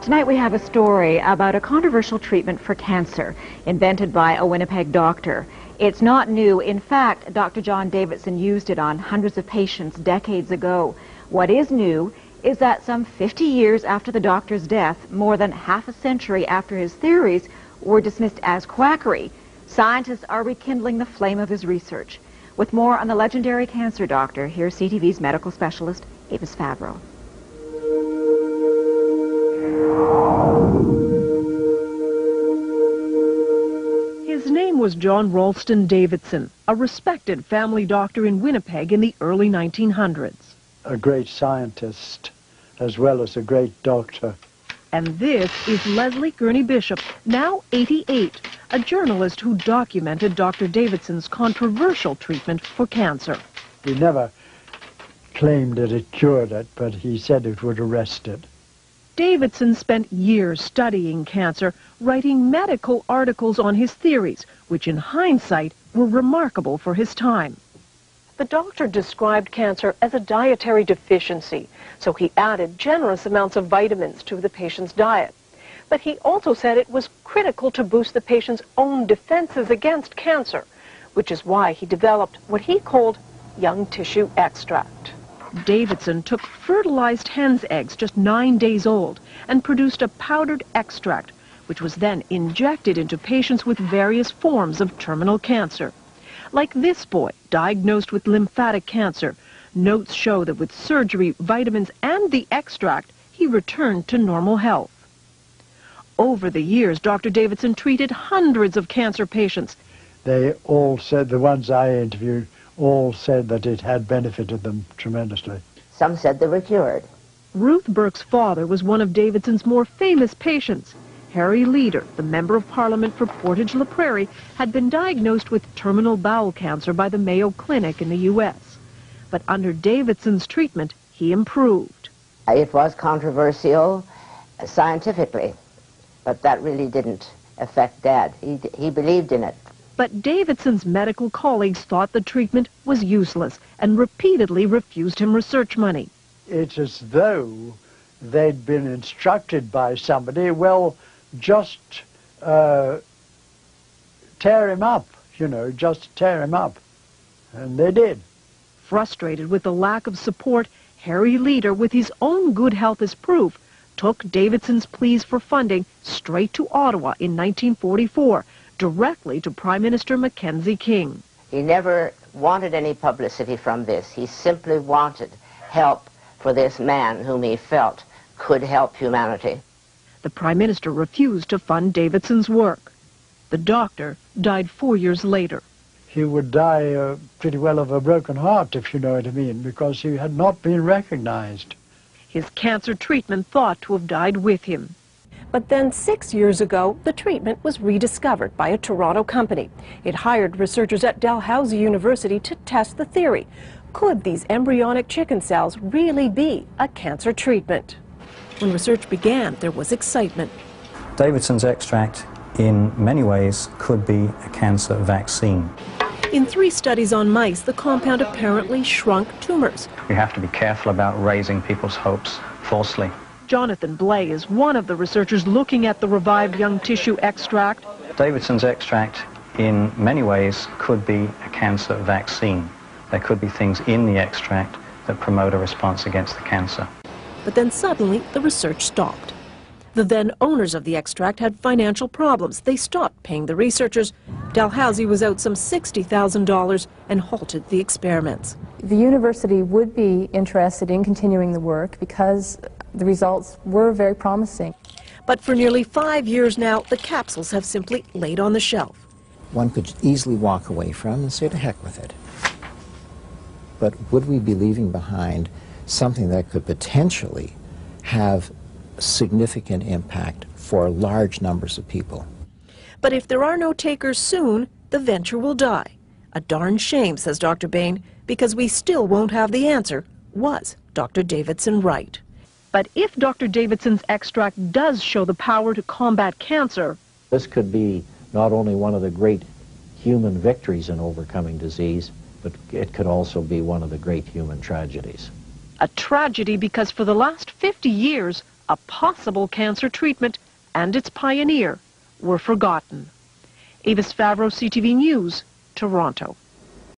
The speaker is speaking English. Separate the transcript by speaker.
Speaker 1: Tonight we have a story about a controversial treatment for cancer invented by a Winnipeg doctor. It's not new. In fact, Dr. John Davidson used it on hundreds of patients decades ago. What is new is that some 50 years after the doctor's death, more than half a century after his theories were dismissed as quackery, scientists are rekindling the flame of his research. With more on the legendary cancer doctor, here's CTV's medical specialist, Avis Favreau.
Speaker 2: His name was John Ralston Davidson, a respected family doctor in Winnipeg in the early 1900s.
Speaker 3: A great scientist as well as a great doctor.
Speaker 2: And this is Leslie Gurney Bishop, now 88, a journalist who documented Dr. Davidson's controversial treatment for cancer.
Speaker 3: He never claimed that it cured it, but he said it would arrest it.
Speaker 2: Davidson spent years studying cancer, writing medical articles on his theories, which in hindsight were remarkable for his time. The doctor described cancer as a dietary deficiency, so he added generous amounts of vitamins to the patient's diet. But he also said it was critical to boost the patient's own defenses against cancer, which is why he developed what he called young tissue extract. Davidson took fertilized hen's eggs just 9 days old and produced a powdered extract, which was then injected into patients with various forms of terminal cancer. Like this boy, diagnosed with lymphatic cancer, notes show that with surgery, vitamins, and the extract, he returned to normal health. Over the years, Dr. Davidson treated hundreds of cancer patients.
Speaker 3: They all said, the ones I interviewed, all said that it had benefited them tremendously.
Speaker 4: Some said they were cured.
Speaker 2: Ruth Burke's father was one of Davidson's more famous patients. Harry Leader, the Member of Parliament for Portage-La Prairie, had been diagnosed with terminal bowel cancer by the Mayo Clinic in the U.S. But under Davidson's treatment, he improved.
Speaker 4: It was controversial scientifically, but that really didn't affect Dad. He believed in it.
Speaker 2: But Davidson's medical colleagues thought the treatment was useless and repeatedly refused him research money.
Speaker 3: It's as though they'd been instructed by somebody, well, just tear him up, just tear him up. And they did.
Speaker 2: Frustrated with the lack of support, Harry Leader, with his own good health as proof, took Davidson's pleas for funding straight to Ottawa in 1944, directly to Prime Minister Mackenzie King.
Speaker 4: He never wanted any publicity from this. He simply wanted help for this man whom he felt could help humanity.
Speaker 2: The Prime Minister refused to fund Davidson's work. The doctor died 4 years later.
Speaker 3: He would die pretty well of a broken heart, if you know what I mean, because he had not been recognized.
Speaker 2: His cancer treatment thought to have died with him. But then 6 years ago, the treatment was rediscovered by a Toronto company. It hired researchers at Dalhousie University to test the theory. Could these embryonic chicken cells really be a cancer treatment? When research began, there was excitement.
Speaker 5: Davidson's extract, in many ways, could be a cancer vaccine.
Speaker 2: In 3 studies on mice, the compound apparently shrunk tumors.
Speaker 5: We have to be careful about raising people's hopes falsely.
Speaker 2: Jonathan Blay is one of the researchers looking at the revived young tissue extract.
Speaker 5: Davidson's extract, in many ways, could be a cancer vaccine. There could be things in the extract that promote a response against the cancer.
Speaker 2: But then suddenly, the research stopped. The then owners of the extract had financial problems. They stopped paying the researchers. Dalhousie was out some $60,000 and halted the experiments.
Speaker 6: The university would be interested in continuing the work because the results were very promising.
Speaker 2: But for nearly 5 years now, the capsules have simply laid on the shelf.
Speaker 7: One could easily walk away from and say to heck with it. But would we be leaving behind something that could potentially have significant impact for large numbers of people?
Speaker 2: But if there are no takers soon, the venture will die. A darn shame, says Dr. Bain, because we still won't have the answer. Was Dr. Davidson right? But if Dr. Davidson's extract does show the power to combat cancer,
Speaker 8: this could be not only one of the great human victories in overcoming disease, but it could also be one of the great human tragedies.
Speaker 2: A tragedy because for the last 50 years, a possible cancer treatment and its pioneer were forgotten. Avis Favreau, CTV News, Toronto.